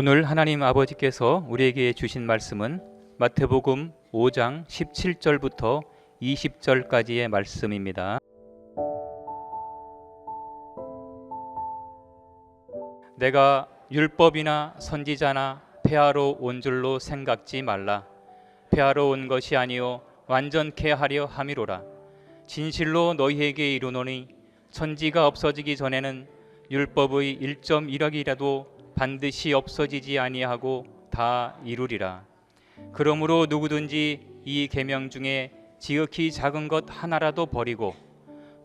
오늘 하나님 아버지께서 우리에게 주신 말씀은 마태복음 5장 17절부터 20절까지의 말씀입니다. 내가 율법이나 선지자나 폐하러 온 줄로 생각지 말라. 폐하러 온 것이 아니요 완전케 하려 함이로라. 진실로 너희에게 이르노니 천지가 없어지기 전에는 율법의 1.1억이라도 반드시 없어지지 아니하고 다 이루리라. 그러므로 누구든지 이 계명 중에 지극히 작은 것 하나라도 버리고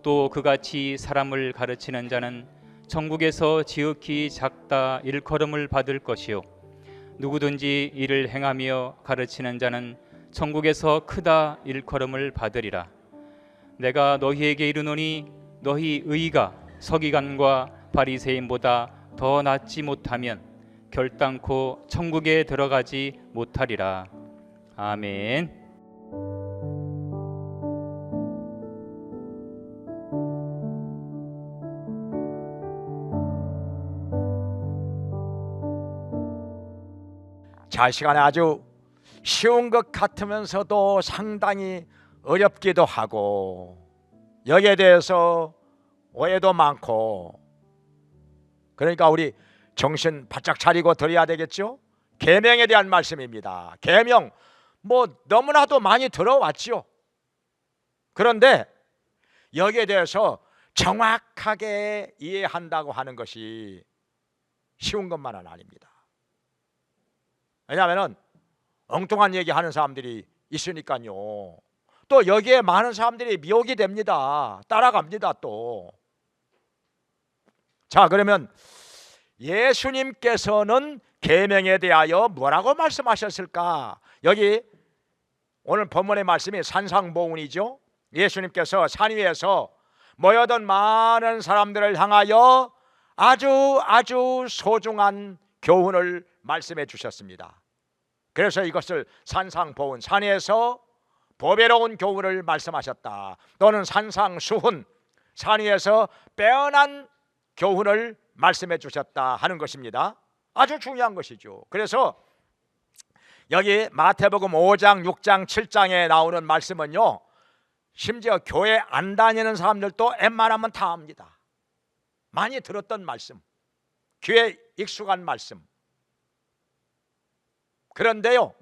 또 그같이 사람을 가르치는 자는 천국에서 지극히 작다 일컬음을 받을 것이요 누구든지 이를 행하며 가르치는 자는 천국에서 크다 일컬음을 받으리라. 내가 너희에게 이르노니 너희 의가 서기관과 바리새인보다 더 낫지 못하면 결단코 천국에 들어가지 못하리라. 아멘. 자, 이 시간에 아주 쉬운 것 같으면서도 상당히 어렵기도 하고 여기에 대해서 오해도 많고, 그러니까 우리 정신 바짝 차리고 들어야 되겠죠. 계명에 대한 말씀입니다. 계명 너무나도 많이 들어왔죠. 그런데 여기에 대해서 정확하게 이해한다고 하는 것이 쉬운 것만은 아닙니다. 왜냐하면 엉뚱한 얘기하는 사람들이 있으니까요. 또 여기에 많은 사람들이 미혹이 됩니다. 따라갑니다. 또 자, 그러면 예수님께서는 계명에 대하여 뭐라고 말씀하셨을까? 여기 오늘 본문의 말씀이 산상보훈이죠. 예수님께서 산 위에서 모여든 많은 사람들을 향하여 아주 소중한 교훈을 말씀해 주셨습니다. 그래서 이것을 산상보훈, 산 위에서 보배로운 교훈을 말씀하셨다, 또는 산상수훈, 산 위에서 빼어난 교훈을 말씀해 주셨다 하는 것입니다. 아주 중요한 것이죠. 그래서 여기 마태복음 5장, 6장, 7장에 나오는 말씀은요, 심지어 교회 안 다니는 사람들도 웬만하면 다 압니다. 많이 들었던 말씀, 귀에 익숙한 말씀. 그런데요,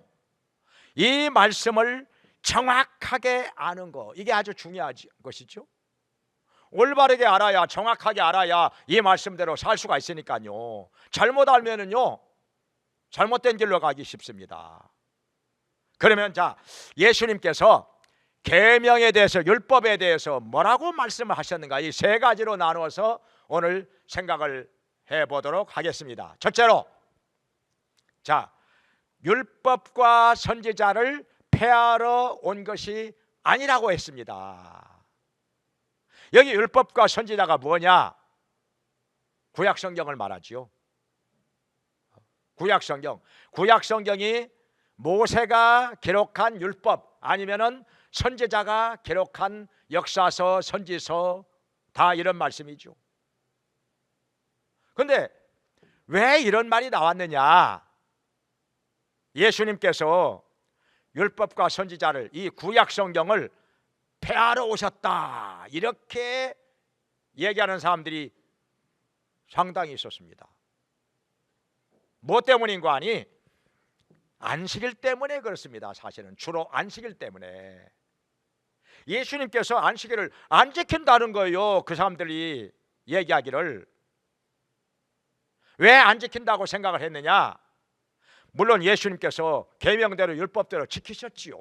이 말씀을 정확하게 아는 거, 이게 아주 중요한 것이죠. 올바르게 알아야, 정확하게 알아야 이 말씀대로 살 수가 있으니까요. 잘못 알면은요, 잘못된 길로 가기 쉽습니다. 그러면 자, 예수님께서 계명에 대해서, 율법에 대해서 뭐라고 말씀을 하셨는가, 이 세 가지로 나누어서 오늘 생각을 해보도록 하겠습니다. 첫째로, 자, 율법과 선지자를 폐하러 온 것이 아니라고 했습니다. 여기 율법과 선지자가 뭐냐? 구약성경을 말하지요. 구약성경이 모세가 기록한 율법, 아니면은 선지자가 기록한 역사서, 선지서, 다 이런 말씀이죠. 그런데 왜 이런 말이 나왔느냐? 예수님께서 율법과 선지자를, 이 구약성경을 폐하러 오셨다, 이렇게 얘기하는 사람들이 상당히 있었습니다. 뭐 때문인 거 아니? 안식일 때문에 그렇습니다. 사실은 주로 안식일 때문에. 예수님께서 안식일을 안 지킨다는 거예요. 그 사람들이 얘기하기를. 왜 안 지킨다고 생각을 했느냐? 물론 예수님께서 계명대로 율법대로 지키셨지요.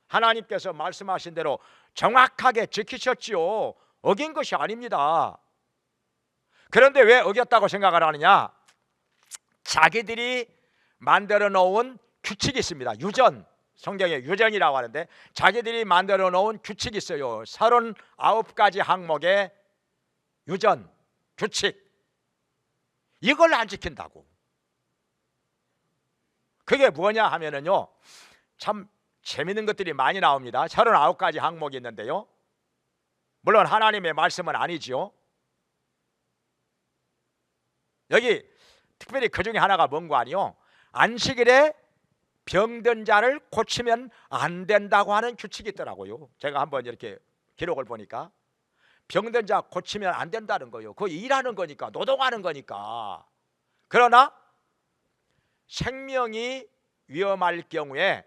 하나님께서 말씀하신 대로 정확하게 지키셨지요. 어긴 것이 아닙니다. 그런데 왜 어겼다고 생각을 하느냐? 자기들이 만들어 놓은 규칙이 있습니다. 유전, 성경에 유전이라고 하는데 자기들이 만들어 놓은 규칙이 있어요. 39가지 항목의 유전, 규칙, 이걸 안 지킨다고. 그게 뭐냐 하면은요, 참 재밌는 것들이 많이 나옵니다. 39가지 항목이 있는데요, 물론 하나님의 말씀은 아니지요. 여기 특별히 그 중에 하나가 뭔고 아니요, 안식일에 병든 자를 고치면 안 된다고 하는 규칙이 있더라고요. 제가 한번 이렇게 기록을 보니까 병든 자 고치면 안 된다는 거예요. 그거 일하는 거니까, 노동하는 거니까. 그러나 생명이 위험할 경우에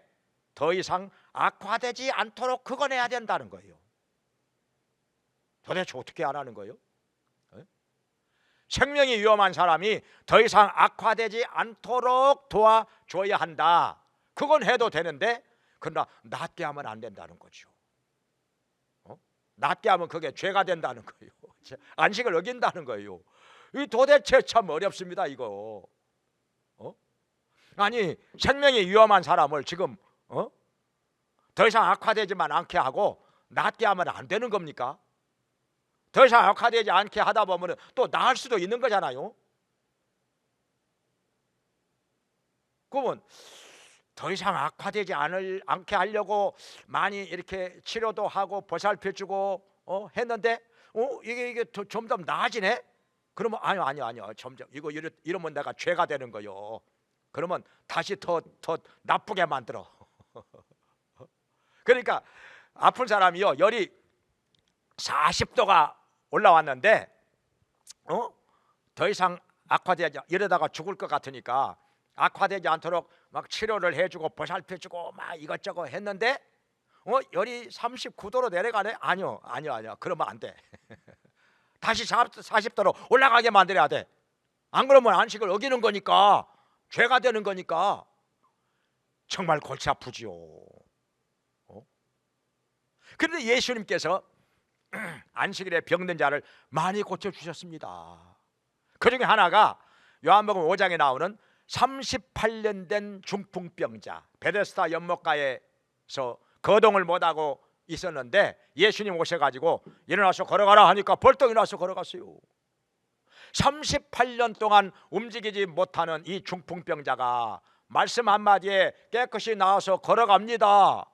더 이상 악화되지 않도록 그건 해야 된다는 거예요. 도대체 어떻게 하라는 거예요? 생명이 위험한 사람이 더 이상 악화되지 않도록 도와줘야 한다. 그건 해도 되는데, 그러나 낫게 하면 안 된다는 거죠. 낫게 하면 그게 죄가 된다는 거예요. 안식을 어긴다는 거예요. 이 도대체 참 어렵습니다, 이거. 아니, 생명이 위험한 사람을 지금 더 이상 악화되지만 않게 하고 낫게 하면 안 되는 겁니까? 더 이상 악화되지 않게 하다 보면 또 나을 수도 있는 거잖아요. 그러면 더 이상 악화되지 않게 하려고 많이 이렇게 치료도 하고 보살펴주고 했는데 이게 점점 나아지네? 그러면 아니요 점점 이러면 내가 죄가 되는 거요. 그러면 다시 더 나쁘게 만들어. 그러니까 아픈 사람이요, 열이 40도가 올라왔는데 더 이상 악화되지, 이러다가 죽을 것 같으니까 악화되지 않도록 막 치료를 해주고 보살펴주고 막 이것저것 했는데 열이 39도로 내려가네? 아니요. 그러면 안 돼. 다시 40도로 올라가게 만들어야 돼. 안 그러면 안식을 어기는 거니까, 죄가 되는 거니까 정말 골치 아프지요. 그런데 예수님께서 안식일에 병든 자를 많이 고쳐주셨습니다. 그 중에 하나가 요한복음 5장에 나오는 38년 된 중풍병자, 베데스다 연못가에서 거동을 못하고 있었는데 예수님 오셔가지고 일어나서 걸어가라 하니까 벌떡 일어나서 걸어갔어요. 38년 동안 움직이지 못하는 이 중풍병자가 말씀 한마디에 깨끗이 나와서 걸어갑니다.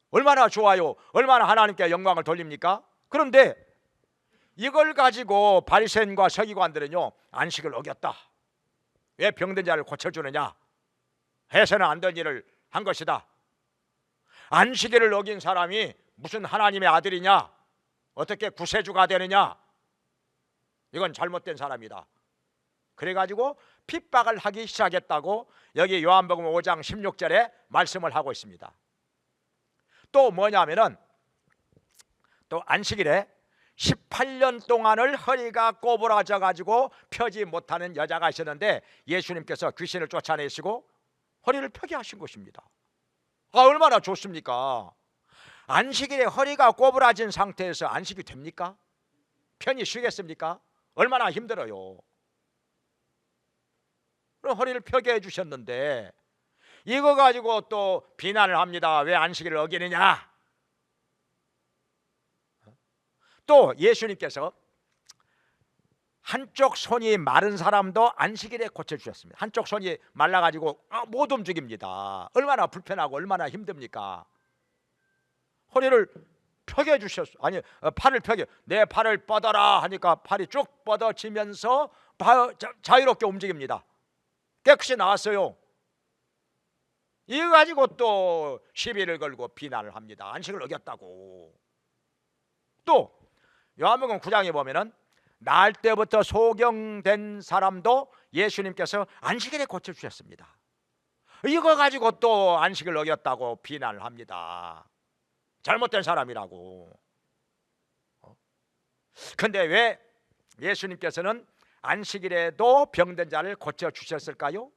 얼마나 좋아요. 얼마나 하나님께 영광을 돌립니까? 그런데 이걸 가지고 바리새인과 서기관들은요, 안식을 어겼다, 왜 병든 자를 고쳐주느냐, 해서는 안 될 일을 한 것이다, 안식일을 어긴 사람이 무슨 하나님의 아들이냐, 어떻게 구세주가 되느냐, 이건 잘못된 사람이다. 그래가지고 핍박을 하기 시작했다고 여기 요한복음 5장 16절에 말씀을 하고 있습니다. 또 뭐냐면은 또 안식일에 18년 동안을 허리가 꼬부라져 가지고 펴지 못하는 여자가 있었는데 예수님께서 귀신을 쫓아내시고 허리를 펴게 하신 것입니다. 얼마나 좋습니까? 안식일에 허리가 꼬부라진 상태에서 안식이 됩니까? 편히 쉬겠습니까? 얼마나 힘들어요. 허리를 펴게 해주셨는데 이거 가지고 또 비난을 합니다. 왜 안식일을 어기느냐? 또 예수님께서 한쪽 손이 마른 사람도 안식일에 고쳐주셨습니다. 한쪽 손이 말라가지고 못 움직입니다. 얼마나 불편하고 얼마나 힘듭니까? 허리를 펴게 해주셨어요. 아니, 팔을 펴게, 내 팔을 뻗어라 하니까 팔이 쭉 뻗어지면서 자유롭게 움직입니다. 깨끗이 나왔어요. 이거 가지고 또 시비를 걸고 비난을 합니다. 안식을 어겼다고. 또 요한복음 9장에 보면은 날 때부터 소경된 사람도 예수님께서 안식일에 고쳐주셨습니다. 이거 가지고 또 안식을 어겼다고 비난을 합니다. 잘못된 사람이라고. 근데 왜 예수님께서는 안식일에도 병든 자를 고쳐주셨을까요?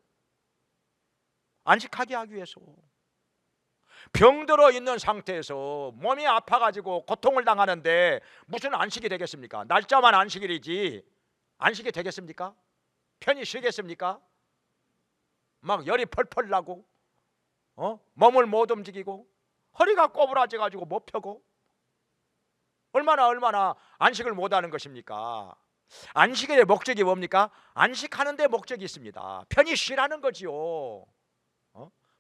안식하게 하기 위해서. 병들어 있는 상태에서 몸이 아파가지고 고통을 당하는데 무슨 안식이 되겠습니까? 날짜만 안식일이지 안식이 되겠습니까? 편히 쉬겠습니까? 막 열이 펄펄 나고 몸을 못 움직이고 허리가 꼬부라져가지고 못 펴고 얼마나 안식을 못하는 것입니까? 안식의 목적이 뭡니까? 안식하는 데 목적이 있습니다. 편히 쉬라는 거지요.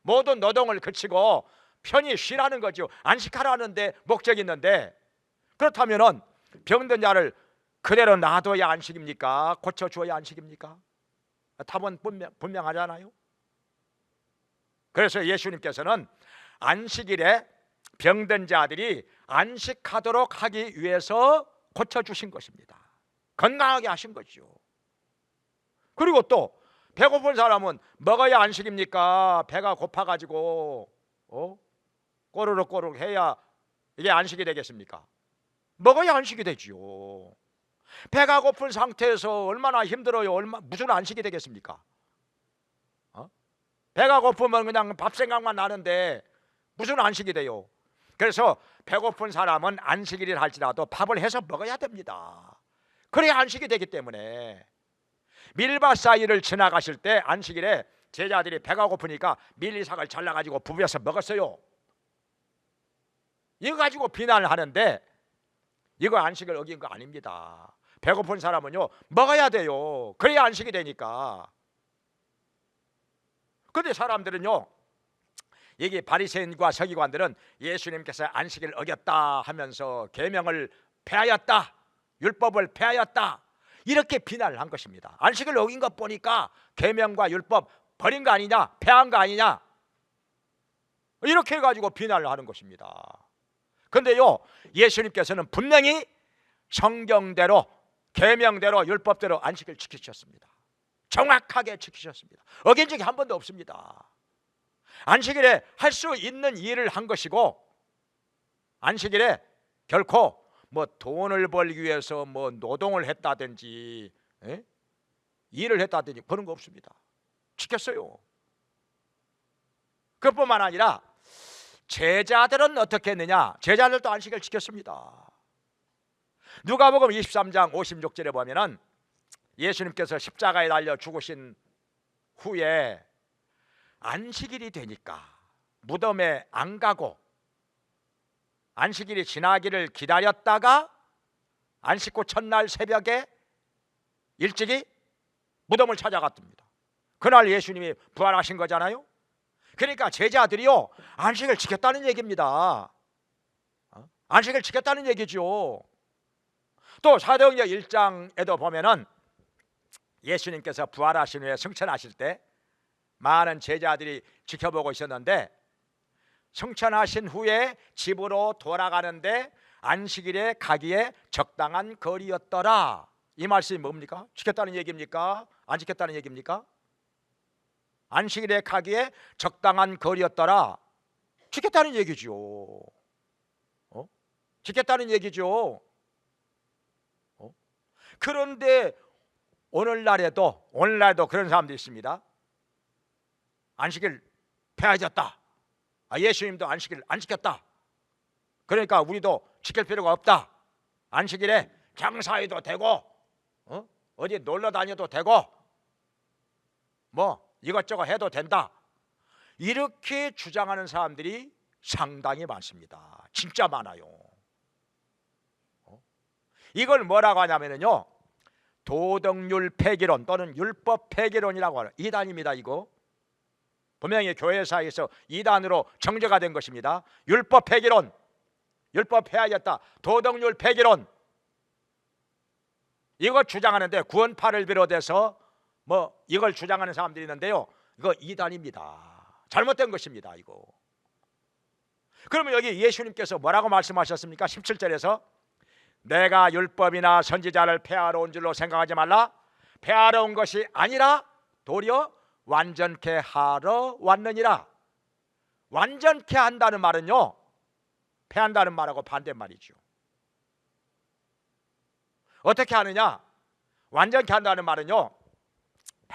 모든 노동을 그치고 편히 쉬라는 거죠. 안식하라는 데 목적이 있는데, 그렇다면 병든 자를 그대로 놔둬야 안식입니까? 고쳐줘야 안식입니까? 답은 분명하잖아요. 그래서 예수님께서는 안식일에 병든 자들이 안식하도록 하기 위해서 고쳐주신 것입니다. 건강하게 하신 거죠. 그리고 또 배고픈 사람은 먹어야 안식입니까? 배가 고파가지고 꼬르륵 해야 이게 안식이 되겠습니까? 먹어야 안식이 되지요. 배가 고픈 상태에서 얼마나 힘들어요. 무슨 안식이 되겠습니까? 배가 고프면 그냥 밥 생각만 나는데 무슨 안식이 돼요? 그래서 배고픈 사람은 안식일을 할지라도 밥을 해서 먹어야 됩니다. 그래야 안식이 되기 때문에 밀밭사이를 지나가실 때 안식일에 제자들이 배가 고프니까 밀리삭을 잘라가지고 부벼서 먹었어요. 이거 가지고 비난을 하는데 이거 안식을 어긴 거 아닙니다. 배고픈 사람은요 먹어야 돼요. 그래야 안식이 되니까. 근데 사람들은요, 이게 바리새인과 서기관들은 예수님께서 안식일을 어겼다 하면서 계명을 폐하였다, 율법을 폐하였다, 이렇게 비난을 한 것입니다. 안식을 어긴 것 보니까 계명과 율법 버린 거 아니냐, 폐한 거 아니냐, 이렇게 해가지고 비난을 하는 것입니다. 근데요, 예수님께서는 분명히 성경대로, 계명대로, 율법대로 안식을 지키셨습니다. 정확하게 지키셨습니다. 어긴 적이 한 번도 없습니다. 안식일에 할 수 있는 일을 한 것이고, 안식일에 결코 뭐 돈을 벌기 위해서 뭐 노동을 했다든지 일을 했다든지 그런 거 없습니다. 지켰어요. 그뿐만 아니라 제자들은 어떻게 했느냐? 제자들도 안식을 지켰습니다. 누가복음 23장 56절에 보면은 예수님께서 십자가에 달려 죽으신 후에 안식일이 되니까 무덤에 안 가고 안식일이 지나기를 기다렸다가 안식 후 첫날 새벽에 일찍이 무덤을 찾아갔답니다. 그날 예수님이 부활하신 거잖아요. 그러니까 제자들이요 안식을 지켰다는 얘기입니다. 안식을 지켰다는 얘기죠. 또 사도행전 1장에도 보면은 예수님께서 부활하신 후에 승천하실 때 많은 제자들이 지켜보고 있었는데, 승천하신 후에 집으로 돌아가는데 안식일에 가기에 적당한 거리였더라. 이 말씀이 뭡니까? 지켰다는 얘기입니까? 안 지켰다는 얘기입니까? 안식일에 가기에 적당한 거리였더라. 지켰다는 얘기죠. 지켰다는 얘기죠. 그런데 오늘날에도 그런 사람들이 있습니다. 안식일 폐하졌다. 예수님도 안식일 안 지켰다. 그러니까 우리도 지킬 필요가 없다. 안식일에 장사해도 되고 어디 놀러 다녀도 되고 뭐 이것저것 해도 된다. 이렇게 주장하는 사람들이 상당히 많습니다. 진짜 많아요. 이걸 뭐라고 하냐면요, 도덕률 폐기론 또는 율법 폐기론이라고 하는 이단입니다. 이거 분명히 교회사에서 이단으로 정죄가 된 것입니다. 율법 폐기론, 율법 폐하였다, 도덕률 폐기론, 이거 주장하는데 구원파를 비롯해서 뭐 이걸 주장하는 사람들이 있는데요, 이거 이단입니다. 잘못된 것입니다. 이거. 그러면 여기 예수님께서 뭐라고 말씀하셨습니까? 17절에서 내가 율법이나 선지자를 폐하러 온 줄로 생각하지 말라. 폐하러 온 것이 아니라 도리어 완전케 하러 왔느니라. 완전케 한다는 말은요, 폐한다는 말하고 반대말이죠. 어떻게 하느냐? 완전케 한다는 말은요,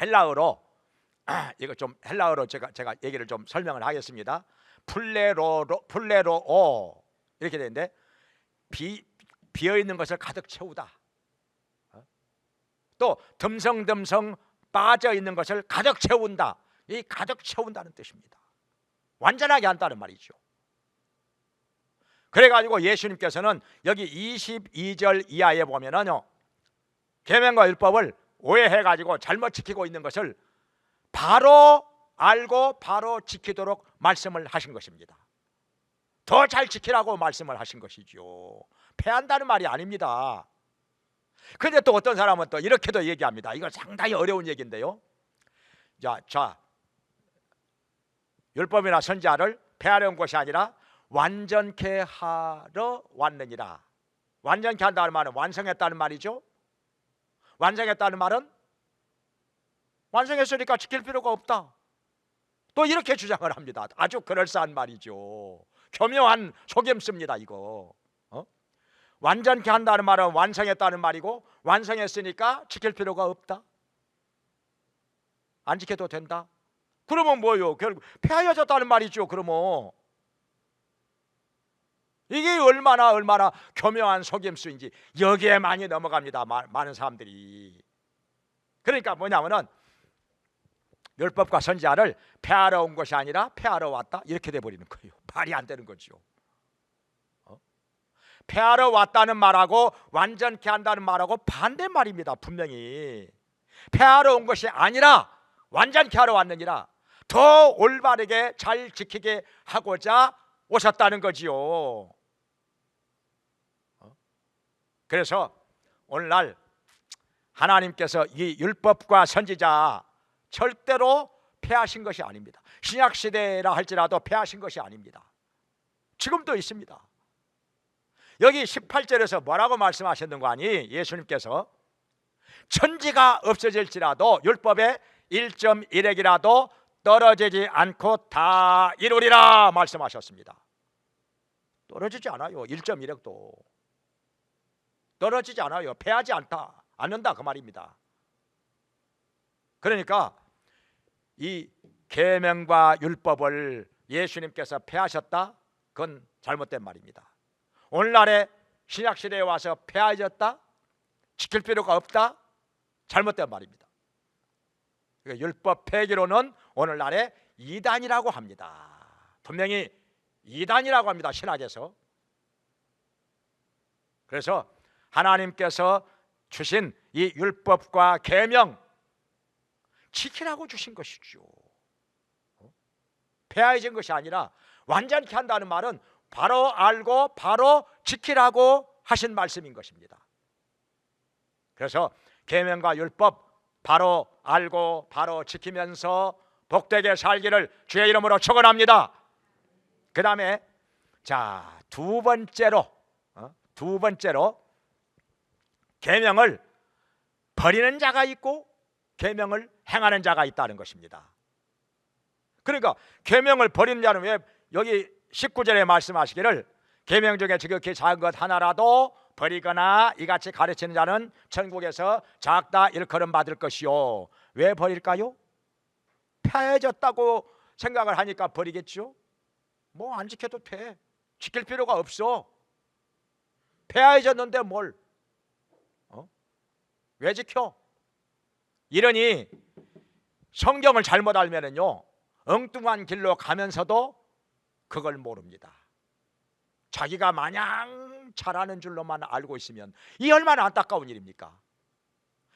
헬라어로 이거 좀 헬라어로 제가 얘기를 좀 설명을 하겠습니다. 플레로오 이렇게 되는데, 비어 있는 것을 가득 채우다. 또 듬성듬성 빠져 있는 것을 가득 채운다. 이 가득 채운다는 뜻입니다. 완전하게 한다는 말이죠. 그래가지고 예수님께서는 여기 22절 이하에 보면은요, 계명과 율법을 오해해가지고 잘못 지키고 있는 것을 바로 알고 바로 지키도록 말씀을 하신 것입니다. 더 잘 지키라고 말씀을 하신 것이죠. 폐한다는 말이 아닙니다. 그런데 또 어떤 사람은 또 이렇게도 얘기합니다. 이거 상당히 어려운 얘기인데요, 자, 율법이나 선지자를 폐하려 온 것이 아니라 완전케 하러 왔느니라. 완전케 한다는 말은 완성했다는 말이죠. 완성했다는 말은 완성했으니까 지킬 필요가 없다. 또 이렇게 주장을 합니다. 아주 그럴싸한 말이죠. 교묘한 속임수입니다. 이거 완전케 한다는 말은 완성했다는 말이고, 완성했으니까 지킬 필요가 없다. 안 지켜도 된다. 그러면 뭐요? 결국 폐하여졌다는 말이죠. 그러면 이게 얼마나 교묘한 속임수인지 여기에 많이 넘어갑니다. 많은 사람들이. 그러니까 뭐냐면은 율법과 선지자를 폐하러 온 것이 아니라 폐하러 왔다, 이렇게 돼버리는 거예요. 말이 안 되는 거죠. 폐하러 왔다는 말하고 완전케 한다는 말하고 반대말입니다. 분명히 폐하러 온 것이 아니라 완전케 하러 왔느니라. 더 올바르게 잘 지키게 하고자 오셨다는 거지요. 그래서 오늘날 하나님께서 이 율법과 선지자 절대로 폐하신 것이 아닙니다. 신약시대라 할지라도 폐하신 것이 아닙니다. 지금도 있습니다. 여기 18절에서 뭐라고 말씀하셨는 거 아니? 예수님께서 천지가 없어질지라도 율법의 1.1핵이라도 떨어지지 않고 다 이루리라 말씀하셨습니다. 떨어지지 않아요. 1.1핵도 떨어지지 않아요. 폐하지 않는다 그 말입니다. 그러니까 이 계명과 율법을 예수님께서 폐하셨다? 그건 잘못된 말입니다. 오늘날의 신약시대에 와서 폐하여졌다? 지킬 필요가 없다? 잘못된 말입니다. 율법 폐기로는 오늘날의 이단이라고 합니다. 분명히 이단이라고 합니다. 신학에서. 그래서 하나님께서 주신 이 율법과 계명 지키라고 주신 것이죠. 폐하해진 것이 아니라 완전케 한다는 말은 바로 알고 바로 지키라고 하신 말씀인 것입니다. 그래서 계명과 율법 바로 알고 바로 지키면서 복되게 살기를 주의 이름으로 축원합니다. 그 다음에 자, 두 번째로 계명을 버리는 자가 있고 계명을 행하는 자가 있다는 것입니다. 그러니까 계명을 버리는 자는 왜 여기 19절에 말씀하시기를 계명 중에 지극히 작은 것 하나라도 버리거나 이같이 가르치는 자는 천국에서 작다 일컬음 받을 것이요. 왜 버릴까요? 폐해졌다고 생각을 하니까 버리겠죠. 뭐 안 지켜도 돼. 지킬 필요가 없어. 폐해졌는데 뭘 왜 지켜? 이러니 성경을 잘못 알면은요 엉뚱한 길로 가면서도 그걸 모릅니다. 자기가 마냥 잘하는 줄로만 알고 있으면 이 얼마나 안타까운 일입니까?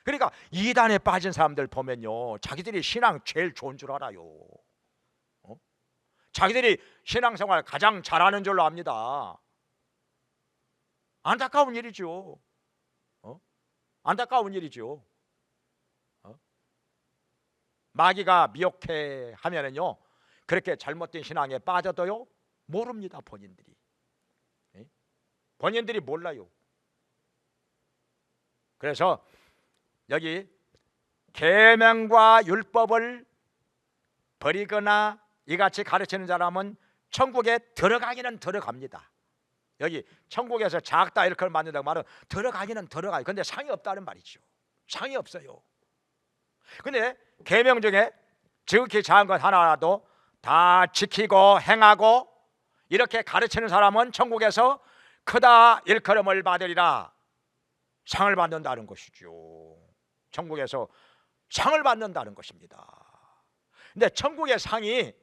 그러니까 이단에 빠진 사람들 보면요 자기들이 신앙 제일 좋은 줄 알아요. 자기들이 신앙생활 가장 잘하는 줄로 압니다. 안타까운 일이죠. 안타까운 일이죠. 마귀가 미혹해 하면은요 그렇게 잘못된 신앙에 빠져도요 모릅니다. 본인들이 몰라요. 그래서 여기 계명과 율법을 버리거나 이같이 가르치는 사람은 천국에 들어가기는 들어갑니다. 여기 천국에서 작다 이렇게 만든다고 말은 들어가기는 들어가요. 근데 상이 없다는 말이죠. 상이 없어요. 근데 계명 중에 지극히 작은 것 하나라도 다 지키고 행하고 이렇게 가르치는 사람은 천국에서 크다 일컬음을 받으리라. 상을 받는다는 것이죠. 천국에서 상을 받는다는 것입니다. 근데 천국의 상이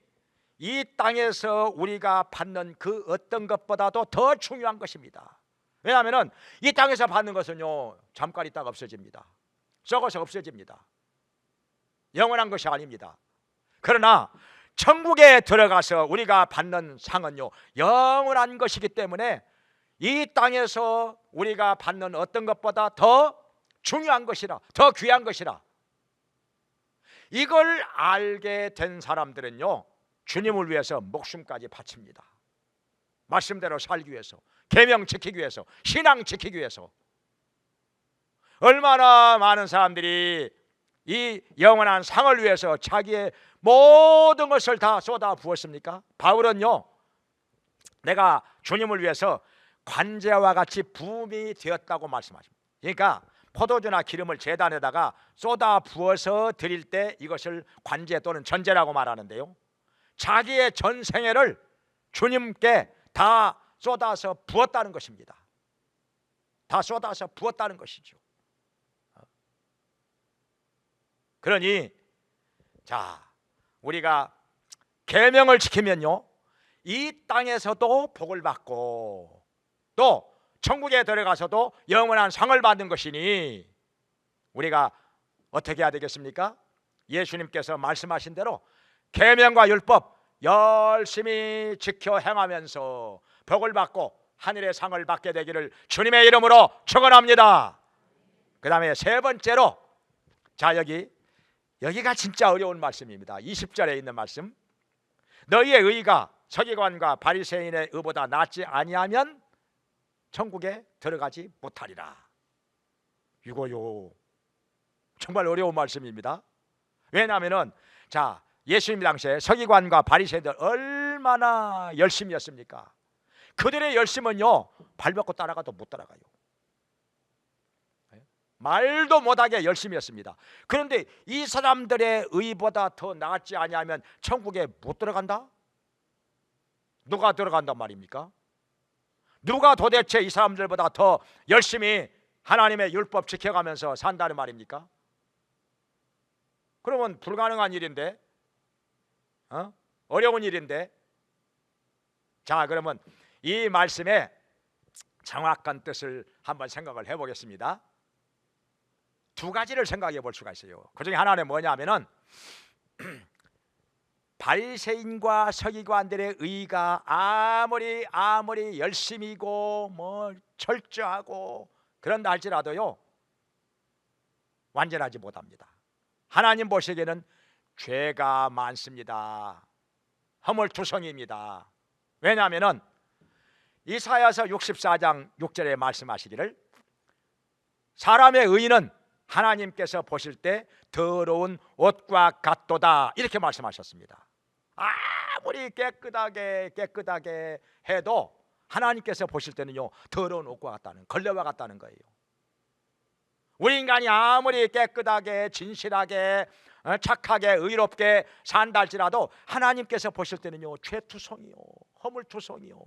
이 땅에서 우리가 받는 그 어떤 것보다도 더 중요한 것입니다. 왜냐하면 이 땅에서 받는 것은요 잠깐 있다가 없어집니다. 썩어서 없어집니다. 영원한 것이 아닙니다. 그러나 천국에 들어가서 우리가 받는 상은요 영원한 것이기 때문에 이 땅에서 우리가 받는 어떤 것보다 더 중요한 것이라, 더 귀한 것이라. 이걸 알게 된 사람들은요, 주님을 위해서 목숨까지 바칩니다. 말씀대로 살기 위해서, 계명 지키기 위해서, 신앙 지키기 위해서. 얼마나 많은 사람들이 이 영원한 상을 위해서 자기의 모든 것을 다 쏟아 부었습니까? 바울은요, 내가 주님을 위해서 관제와 같이 부음이 되었다고 말씀하십니다. 그러니까 포도주나 기름을 제단에다가 쏟아 부어서 드릴 때 이것을 관제 또는 전제라고 말하는데요, 자기의 전 생애를 주님께 다 쏟아서 부었다는 것입니다. 다 쏟아서 부었다는 것이죠. 그러니 자, 우리가 계명을 지키면요, 이 땅에서도 복을 받고 또 천국에 들어가서도 영원한 상을 받는 것이니 우리가 어떻게 해야 되겠습니까? 예수님께서 말씀하신 대로 계명과 율법 열심히 지켜 행하면서 복을 받고 하늘의 상을 받게 되기를 주님의 이름으로 축원합니다. 그 다음에 세 번째로, 자, 여기가 진짜 어려운 말씀입니다. 20절에 있는 말씀, 너희의 의가 서기관과 바리새인의 의보다 낫지 아니하면 천국에 들어가지 못하리라. 이거요, 정말 어려운 말씀입니다. 왜냐하면 자, 예수님 당시에 서기관과 바리새인들 얼마나 열심히 했습니까? 그들의 열심은요, 발벗고 따라가도 못 따라가요. 말도 못하게 열심히 했습니다. 그런데 이 사람들의 의보다 더 낫지 아니하면 천국에 못 들어간다? 누가 들어간단 말입니까? 누가 도대체 이 사람들보다 더 열심히 하나님의 율법 지켜가면서 산다는 말입니까? 그러면 불가능한 일인데, 어려운 일인데. 자, 그러면 이 말씀의 정확한 뜻을 한번 생각을 해보겠습니다. 두 가지를 생각해 볼 수가 있어요. 그 중에 하나는 뭐냐면은 바리새인과 서기관들의 의가 아무리 열심히고 뭐 철저하고 그런다 할지라도요, 완전하지 못합니다. 하나님 보시기에는 죄가 많습니다. 허물투성입니다. 왜냐하면은 이사야서 64장 6절에 말씀하시기를 사람의 의는 하나님께서 보실 때 더러운 옷과 같도다, 이렇게 말씀하셨습니다. 아무리 깨끗하게 해도 하나님께서 보실 때는요, 더러운 옷과 같다는, 걸레와 같다는 거예요. 우리 인간이 아무리 깨끗하게 진실하게 착하게 의롭게 산다 할지라도 하나님께서 보실 때는요, 죄투성이요, 허물투성이요.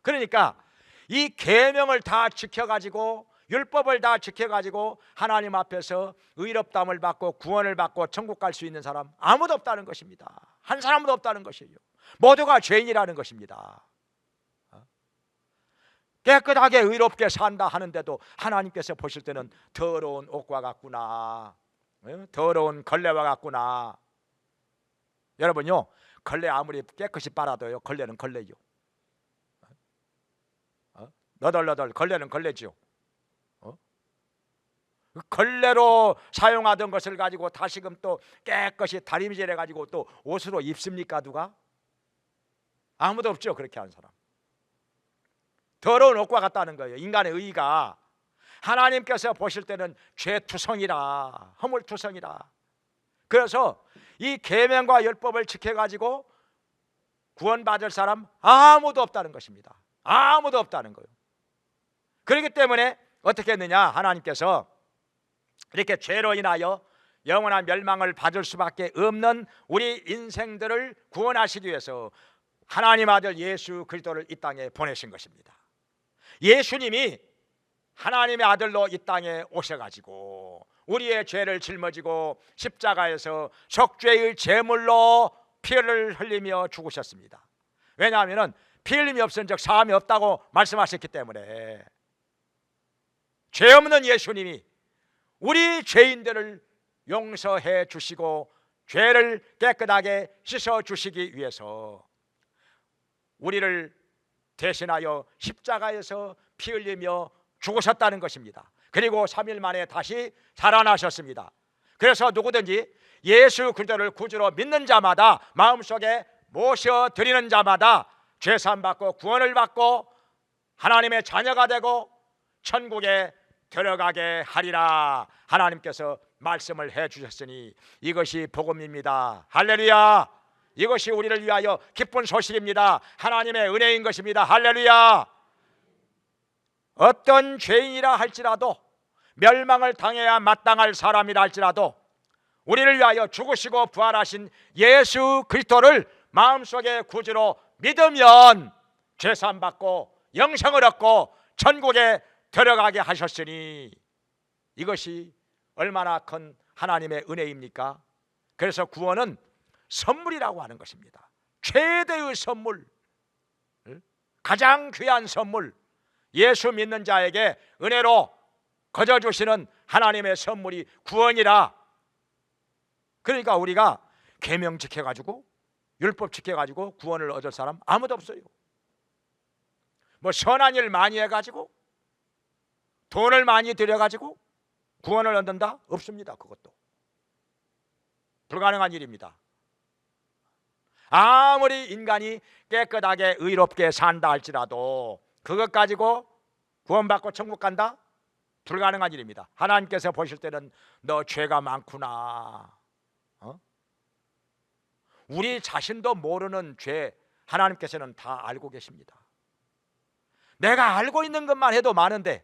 그러니까 이 계명을 다 지켜가지고 율법을 다 지켜가지고 하나님 앞에서 의롭다함을 받고 구원을 받고 천국 갈 수 있는 사람 아무도 없다는 것입니다. 한 사람도 없다는 것이에요. 모두가 죄인이라는 것입니다. 깨끗하게 의롭게 산다 하는데도 하나님께서 보실 때는 더러운 옷과 같구나, 더러운 걸레와 같구나. 여러분요, 걸레 아무리 깨끗이 빨아도요, 걸레는 걸레요. 너덜너덜 걸레는 걸레죠. 걸레로 사용하던 것을 가지고 다시금 또 깨끗이 다림질해 가지고 또 옷으로 입습니까? 누가? 아무도 없죠, 그렇게 하는 사람. 더러운 옷과 같다는 거예요. 인간의 의가 하나님께서 보실 때는 죄투성이라, 허물투성이라. 그래서 이 계명과 율법을 지켜가지고 구원받을 사람 아무도 없다는 것입니다. 아무도 없다는 거예요. 그렇기 때문에 어떻게 했느냐, 하나님께서 이렇게 죄로 인하여 영원한 멸망을 받을 수밖에 없는 우리 인생들을 구원하시기 위해서 하나님 아들 예수 그리스도를 이 땅에 보내신 것입니다. 예수님이 하나님의 아들로 이 땅에 오셔가지고 우리의 죄를 짊어지고 십자가에서 속죄의 제물로 피를 흘리며 죽으셨습니다. 왜냐하면 피 흘림이 없은 적 사함이 없다고 말씀하셨기 때문에 죄 없는 예수님이 우리 죄인들을 용서해 주시고 죄를 깨끗하게 씻어 주시기 위해서 우리를 대신하여 십자가에서 피 흘리며 죽으셨다는 것입니다. 그리고 3일 만에 다시 살아나셨습니다. 그래서 누구든지 예수 그리스도를 구주로 믿는 자마다, 마음속에 모셔드리는 자마다 죄사함 받고 구원을 받고 하나님의 자녀가 되고 천국에 들어가게 하리라 하나님께서 말씀을 해주셨으니 이것이 복음입니다. 할렐루야. 이것이 우리를 위하여 기쁜 소식입니다. 하나님의 은혜인 것입니다. 할렐루야. 어떤 죄인이라 할지라도, 멸망을 당해야 마땅할 사람이라 할지라도 우리를 위하여 죽으시고 부활하신 예수 그리스도를 마음속에 구주로 믿으면 죄사함 받고 영생을 얻고 천국에 들어가게 하셨으니 이것이 얼마나 큰 하나님의 은혜입니까? 그래서 구원은 선물이라고 하는 것입니다. 최대의 선물, 가장 귀한 선물, 예수 믿는 자에게 은혜로 거저 주시는 하나님의 선물이 구원이라. 그러니까 우리가 계명 지켜가지고 율법 지켜가지고 구원을 얻을 사람 아무도 없어요. 뭐 선한 일 많이 해가지고 돈을 많이 들여가지고 구원을 얻는다? 없습니다. 그것도 불가능한 일입니다. 아무리 인간이 깨끗하게 의롭게 산다 할지라도 그것 가지고 구원받고 천국 간다? 불가능한 일입니다. 하나님께서 보실 때는 너 죄가 많구나, 우리 자신도 모르는 죄 하나님께서는 다 알고 계십니다. 내가 알고 있는 것만 해도 많은데,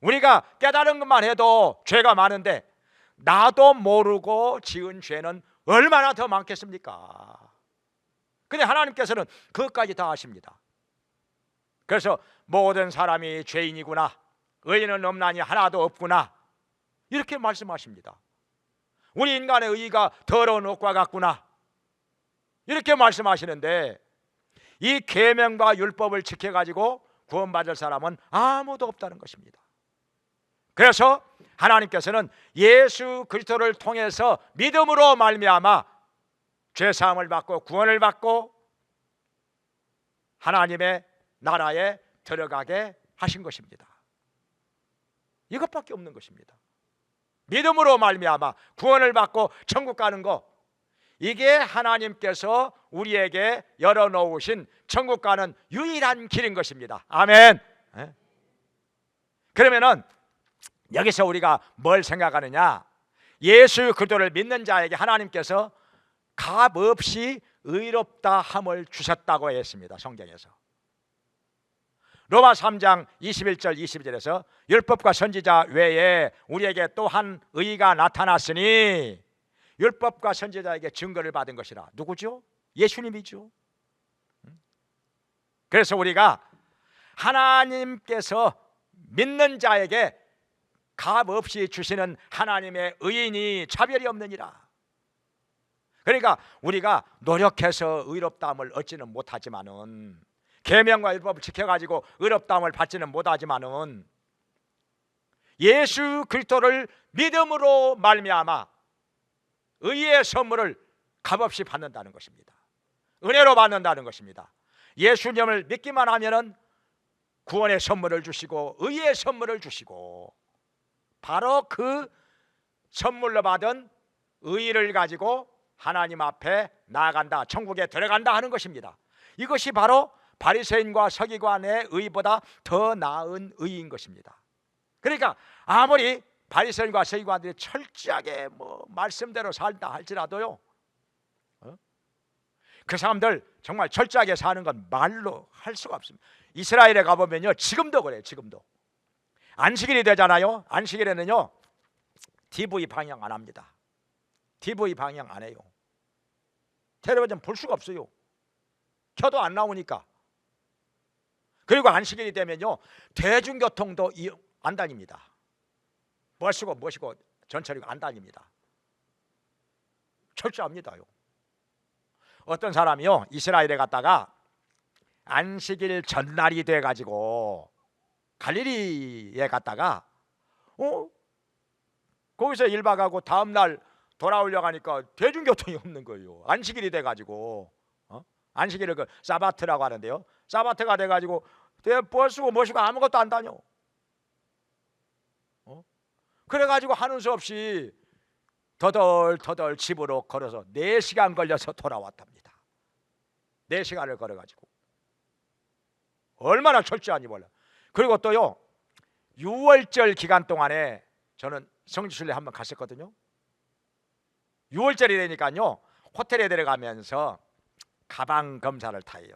우리가 깨달은 것만 해도 죄가 많은데 나도 모르고 지은 죄는 얼마나 더 많겠습니까? 근데 하나님께서는 그것까지 다 아십니다. 그래서 모든 사람이 죄인이구나, 의인은 없나니 하나도 없구나, 이렇게 말씀하십니다. 우리 인간의 의의가 더러운 옷과 같구나, 이렇게 말씀하시는데 이 계명과 율법을 지켜가지고 구원받을 사람은 아무도 없다는 것입니다. 그래서 하나님께서는 예수 그리스도를 통해서 믿음으로 말미암아 죄사함을 받고 구원을 받고 하나님의 나라에 들어가게 하신 것입니다. 이것밖에 없는 것입니다. 믿음으로 말미암아 구원을 받고 천국 가는 거, 이게 하나님께서 우리에게 열어놓으신 천국 가는 유일한 길인 것입니다. 아멘. 그러면은 여기서 우리가 뭘 생각하느냐? 예수 그리스도를 믿는 자에게 하나님께서 값없이 의롭다 함을 주셨다고 했습니다. 성경에서 로마 3장 21절 22절에서 율법과 선지자 외에 우리에게 또한 의가 나타났으니 율법과 선지자에게 증거를 받은 것이라. 누구죠? 예수님이죠. 그래서 우리가 하나님께서 믿는 자에게 값없이 주시는 하나님의 의인이 차별이 없느니라. 그러니까 우리가 노력해서 의롭다함을 얻지는 못하지만은, 계명과 율법을 지켜가지고 의롭다함을 받지는 못하지만은 예수 그리스도를 믿음으로 말미암아 의의 선물을 값없이 받는다는 것입니다. 은혜로 받는다는 것입니다. 예수님을 믿기만 하면은 구원의 선물을 주시고 의의 선물을 주시고, 바로 그 선물로 받은 의를 가지고 하나님 앞에 나아간다, 천국에 들어간다 하는 것입니다. 이것이 바로 바리새인과 서기관의 의보다 더 나은 의인 것입니다. 그러니까 아무리 바리새인과 서기관들이 철저하게 말씀대로 살다 할지라도요, 그 사람들 정말 철저하게 사는 건 말로 할 수가 없습니다. 이스라엘에 가보면요, 지금도 그래요. 지금도 안식일이 되잖아요. 안식일에는요 TV 방영 안 합니다. TV 방영 안 해요. 텔레비전 볼 수가 없어요. 켜도 안 나오니까. 그리고 안식일이 되면요 대중교통도 안 다닙니다. 모시고 전철이 안 다닙니다. 철저합니다요. 어떤 사람이요 이스라엘에 갔다가 안식일 전날이 돼가지고 갈릴리에 갔다가 거기서 1박 하고 다음날 돌아오려고 하니까 대중교통이 없는 거예요. 안식일이 돼가지고 안식일을 그 사바트라고 하는데요, 사바트가 돼가지고 버스고 모시고 아무것도 안 다녀. 그래가지고 하는 수 없이 더덜더덜 집으로 걸어서 4시간 걸려서 돌아왔답니다. 4시간을 걸어가지고 얼마나 철저한지 몰라. 그리고 또요 6월절 기간 동안에 저는 성지순례 한번 갔었거든요. 6월절이 되니까요 호텔에 들어가면서 가방 검사를 타요.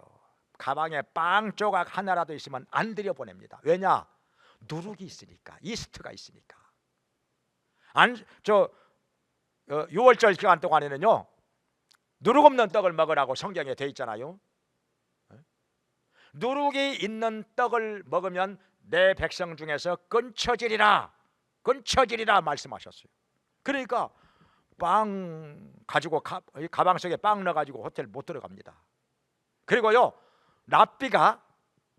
가방에 빵 조각 하나라도 있으면 안 들여보냅니다. 왜냐? 누룩이 있으니까, 이스트가 있으니까. 6월절 기간 동안에는요 누룩 없는 떡을 먹으라고 성경에 돼 있잖아요. 누룩이 있는 떡을 먹으면 내 백성 중에서 끊쳐지리라 말씀하셨어요. 그러니까 빵 가지고 가방 속에 빵 넣어가지고 호텔 못 들어갑니다. 그리고요 랍비가,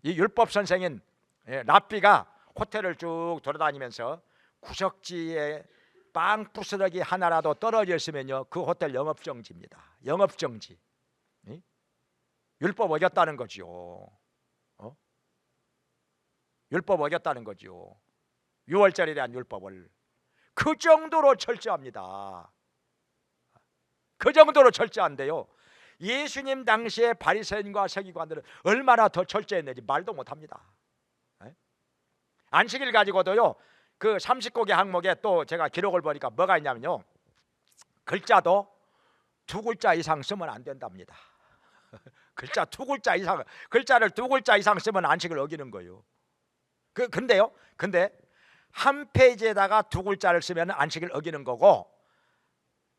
이 율법 선생인 랍비가 호텔을 쭉 돌아다니면서 구석지에 빵 부스러기 하나라도 떨어져 있으면요 그 호텔 영업정지입니다. 영업정지. 율법 어겼다는 거지요. 율법 어겼다는 거지요. 6월절에 대한 율법을 그 정도로 철저합니다. 그 정도로 철저한데요 예수님 당시에 바리새인과 서기관들은 얼마나 더 철저했는지 말도 못합니다. 안식일 가지고도요 그 30곡의 항목에 또 제가 기록을 보니까 뭐가 있냐면요 글자도 2글자 이상 쓰면 안 된답니다. 글자를 2글자 이상 쓰면 안식을 어기는 거예요. 근데 한 페이지에다가 2글자를 쓰면 안식을 어기는 거고,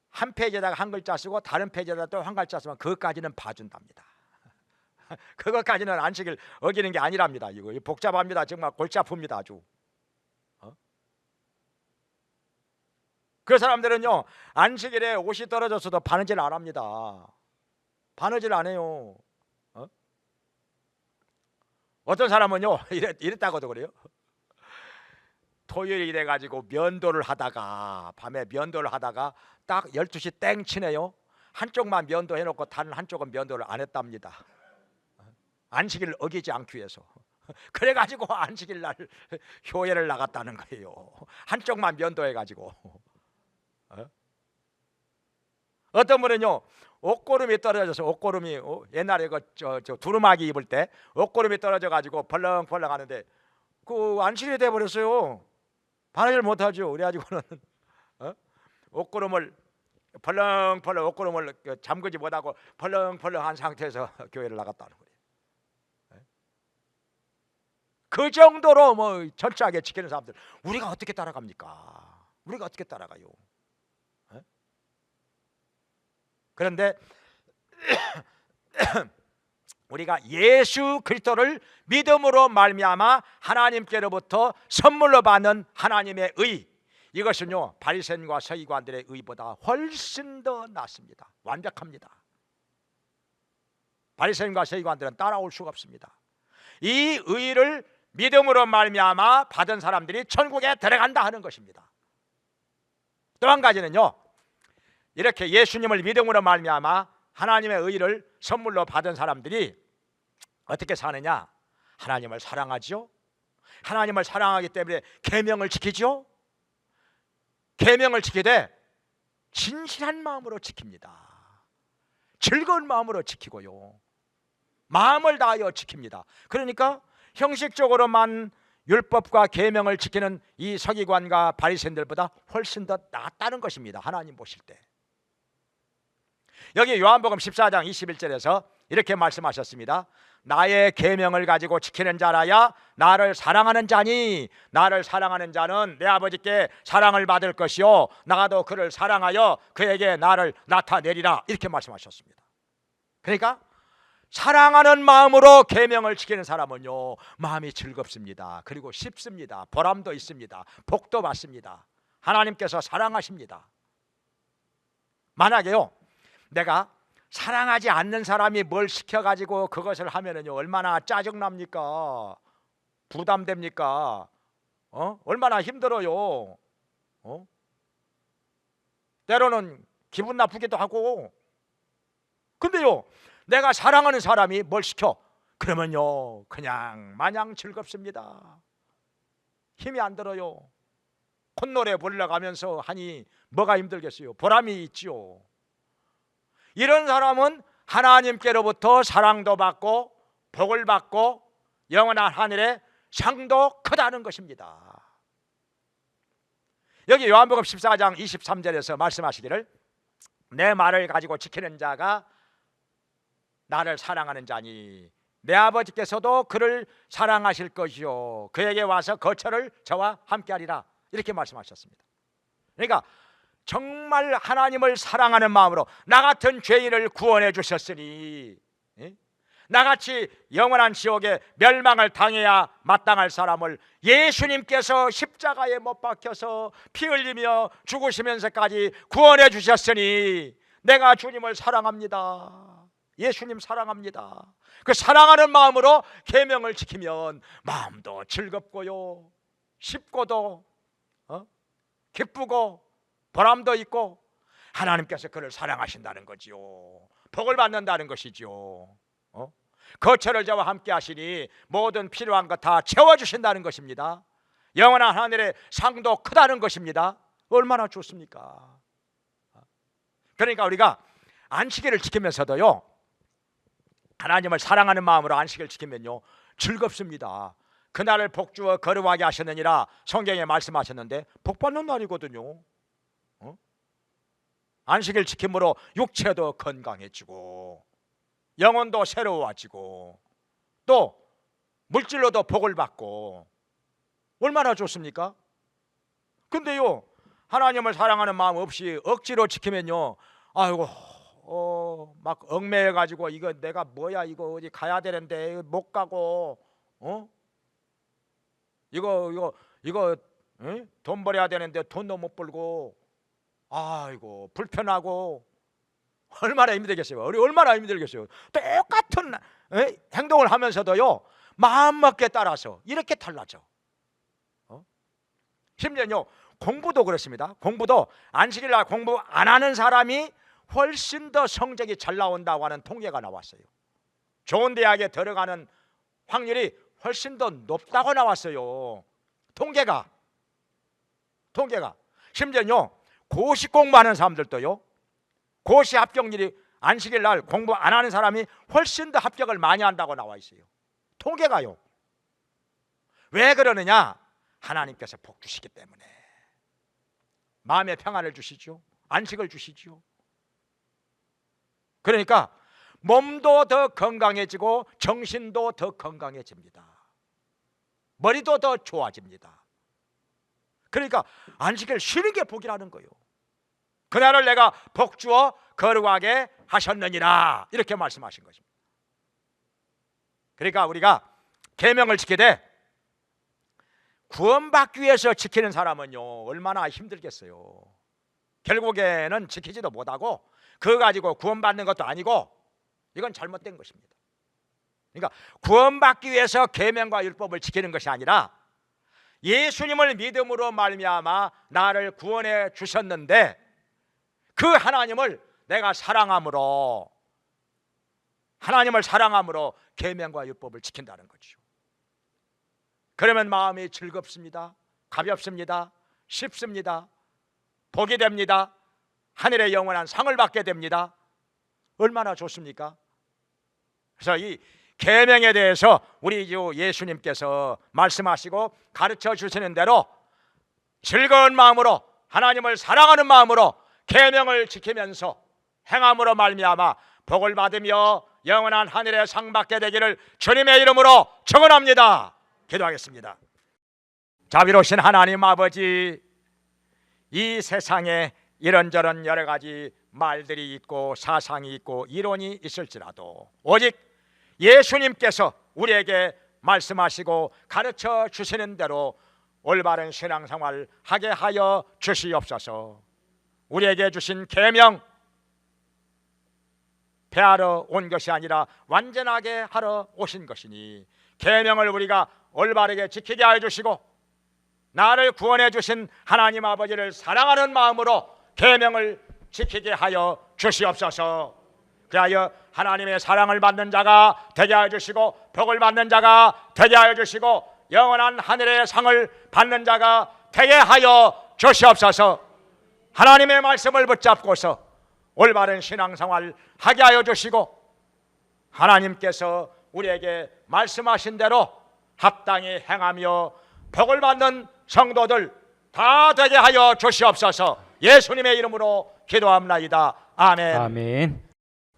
한 페이지에다가 한 글자 쓰고 다른 페이지에다가 또 한 글자 쓰면 그것까지는 봐준답니다. 그것까지는 안식을 어기는 게 아니랍니다. 이거 복잡합니다. 정말 골치 아픕니다. 아주. 그 사람들은요 안식일에 옷이 떨어졌어도 바느질 안 합니다. 바느질 안 해요. 어떤 사람은요 이랬다고도 그래요. 토요일이 돼가지고 면도를 하다가 밤에 면도를 하다가 딱 12시 땡 치네요. 한쪽만 면도해놓고 다른 한쪽은 면도를 안 했답니다. 안식일을 어기지 않기 위해서. 그래가지고 안식일 날 교회를 나갔다는 거예요. 한쪽만 면도해가지고. 어떤 분은요 옷고름이 떨어져서, 옷고름이 옛날에 저 두루마기 입을 때 옷고름이 떨어져 가지고 벌렁벌렁 하는데 그 안식일이 돼 버렸어요. 바느질 못 하죠. 그래가지고는 옷고름을 벌렁벌렁 옷고름을 잠그지 못하고 벌렁벌렁한 상태에서 교회를 나갔다는 거예요. 그 정도로 뭐 철저하게 지키는 사람들 우리가 어떻게 따라갑니까? 우리가 어떻게 따라가요? 그런데 우리가 예수 그리스도를 믿음으로 말미암아 하나님께로부터 선물로 받는 하나님의 의, 이것은요 바리새인과 서기관들의 의보다 훨씬 더 낫습니다. 완벽합니다. 바리새인과 서기관들은 따라올 수가 없습니다. 이 의를 믿음으로 말미암아 받은 사람들이 천국에 들어간다 하는 것입니다. 또 한 가지는요 이렇게 예수님을 믿음으로 말미암아 하나님의 의를 선물로 받은 사람들이 어떻게 사느냐? 하나님을 사랑하죠. 하나님을 사랑하기 때문에 계명을 지키죠. 계명을 지키되 진실한 마음으로 지킵니다. 즐거운 마음으로 지키고요 마음을 다하여 지킵니다. 그러니까 형식적으로만 율법과 계명을 지키는 이 서기관과 바리새인들보다 훨씬 더 낫다는 것입니다. 하나님 보실 때. 여기 요한복음 14장 21절에서 이렇게 말씀하셨습니다. 나의 계명을 가지고 지키는 자라야 나를 사랑하는 자니, 나를 사랑하는 자는 내 아버지께 사랑을 받을 것이요 나도 그를 사랑하여 그에게 나를 나타내리라, 이렇게 말씀하셨습니다. 그러니까 사랑하는 마음으로 계명을 지키는 사람은요 마음이 즐겁습니다. 그리고 쉽습니다. 보람도 있습니다. 복도 받습니다. 하나님께서 사랑하십니다. 만약에요 내가 사랑하지 않는 사람이 뭘 시켜가지고 그것을 하면은요 얼마나 짜증납니까? 부담됩니까? 얼마나 힘들어요. 때로는 기분 나쁘기도 하고. 근데요 내가 사랑하는 사람이 뭘 시켜 그러면요 그냥 마냥 즐겁습니다. 힘이 안 들어요. 콧노래 불러가면서 하니 뭐가 힘들겠어요? 보람이 있지요. 이런 사람은 하나님께로부터 사랑도 받고 복을 받고 영원한 하늘의 상도 크다는 것입니다. 여기 요한복음 14장 23절에서 말씀하시기를 내 말을 가지고 지키는 자가 나를 사랑하는 자니 내 아버지께서도 그를 사랑하실 것이요 그에게 와서 거처를 저와 함께하리라 이렇게 말씀하셨습니다. 그러니까 정말 하나님을 사랑하는 마음으로 나 같은 죄인을 구원해 주셨으니 나같이 영원한 지옥에 멸망을 당해야 마땅할 사람을 예수님께서 십자가에 못 박혀서 피 흘리며 죽으시면서까지 구원해 주셨으니 내가 주님을 사랑합니다. 예수님 사랑합니다. 그 사랑하는 마음으로 계명을 지키면 마음도 즐겁고요 쉽고도 기쁘고 보람도 있고 하나님께서 그를 사랑하신다는 거지요. 복을 받는다는 것이지요. 거처를 저와 함께 하시니 모든 필요한 것 다 채워주신다는 것입니다. 영원한 하늘의 상도 크다는 것입니다. 얼마나 좋습니까? 그러니까 우리가 안식일을 지키면서도요 하나님을 사랑하는 마음으로 안식을 지키면요 즐겁습니다. 그날을 복주어 거룩하게 하셨느니라 성경에 말씀하셨는데 복받는 날이거든요. 안식일 지킴으로 육체도 건강해지고 영혼도 새로워지고 또 물질로도 복을 받고 얼마나 좋습니까? 근데요 하나님을 사랑하는 마음 없이 억지로 지키면요 아이고 막 얽매여 가지고 이거 내가 뭐야 이거 어디 가야 되는데 못 가고 이거 돈 벌어야 되는데 돈도 못 벌고 아이고 불편하고 얼마나 힘들겠어요. 얼마나 힘들겠어요. 똑같은 행동을 하면서도요 마음먹기에 따라서 이렇게 달라져. 심지어요 공부도 그렇습니다. 공부도 안식일 날 공부 안 하는 사람이 훨씬 더 성적이 잘 나온다고 하는 통계가 나왔어요. 좋은 대학에 들어가는 확률이 훨씬 더 높다고 나왔어요. 통계가 심지어요 고시 공부하는 사람들도요 고시 합격률이 안식일 날 공부 안 하는 사람이 훨씬 더 합격을 많이 한다고 나와 있어요. 통계가요. 왜 그러느냐? 하나님께서 복 주시기 때문에. 마음의 평안을 주시죠. 안식을 주시죠. 그러니까 몸도 더 건강해지고 정신도 더 건강해집니다. 머리도 더 좋아집니다. 그러니까 안식일 쉬는 게 복이라는 거예요. 그날을 내가 복주어 거룩하게 하셨느니라 이렇게 말씀하신 것입니다. 그러니까 우리가 계명을 지키되 구원받기 위해서 지키는 사람은요 얼마나 힘들겠어요. 결국에는 지키지도 못하고 그거 가지고 구원받는 것도 아니고 이건 잘못된 것입니다. 그러니까 구원받기 위해서 계명과 율법을 지키는 것이 아니라 예수님을 믿음으로 말미암아 나를 구원해 주셨는데 그 하나님을 내가 사랑함으로 하나님을 사랑함으로 계명과 율법을 지킨다는 거죠. 그러면 마음이 즐겁습니다. 가볍습니다. 쉽습니다. 복이 됩니다. 하늘의 영원한 상을 받게 됩니다. 얼마나 좋습니까? 그래서 이 계명에 대해서 우리 주 예수님께서 말씀하시고 가르쳐 주시는 대로 즐거운 마음으로 하나님을 사랑하는 마음으로 계명을 지키면서 행함으로 말미암아 복을 받으며 영원한 하늘의 상 받게 되기를 주님의 이름으로 축원합니다. 기도하겠습니다. 자비로우신 하나님 아버지, 이 세상에 이런저런 여러 가지 말들이 있고 사상이 있고 이론이 있을지라도 오직 예수님께서 우리에게 말씀하시고 가르쳐 주시는 대로 올바른 신앙생활 하게 하여 주시옵소서. 우리에게 주신 계명 폐하러 온 것이 아니라 완전하게 하러 오신 것이니 계명을 우리가 올바르게 지키게 하여 주시고 나를 구원해 주신 하나님 아버지를 사랑하는 마음으로 계명을 지키게 하여 주시옵소서. 그하여 하나님의 사랑을 받는 자가 되게 하여 주시고 복을 받는 자가 되게 하여 주시고 영원한 하늘의 상을 받는 자가 되게 하여 주시옵소서. 하나님의 말씀을 붙잡고서 올바른 신앙생활 하게 하여 주시고, 하나님께서 우리에게 말씀하신 대로 합당히 행하며 복을 받는 성도들 다 되게 하여 주시옵소서. 예수님의 이름으로 기도합나이다. 아멘. 아멘.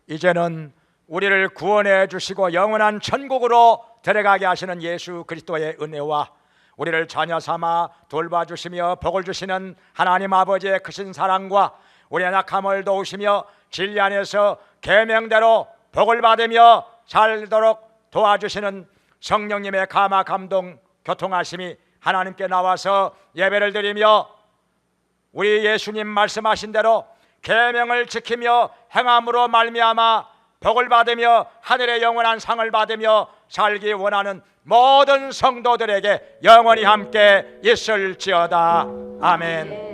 이제는 우리를 구원해 주시고 영원한 천국으로 데려가게 하시는 예수 그리스도의 은혜와 우리를 자녀 삼아 돌봐주시며 복을 주시는 하나님 아버지의 크신 사랑과 우리의 약함을 도우시며 진리 안에서 계명대로 복을 받으며 살도록 도와주시는 성령님의 감화 감동 교통하심이 하나님께 나와서 예배를 드리며 우리 예수님 말씀하신 대로 계명을 지키며 행함으로 말미암아 복을 받으며 하늘의 영원한 상을 받으며 살기 원하는 모든 성도들에게 영원히 함께 있을지어다. 아멘.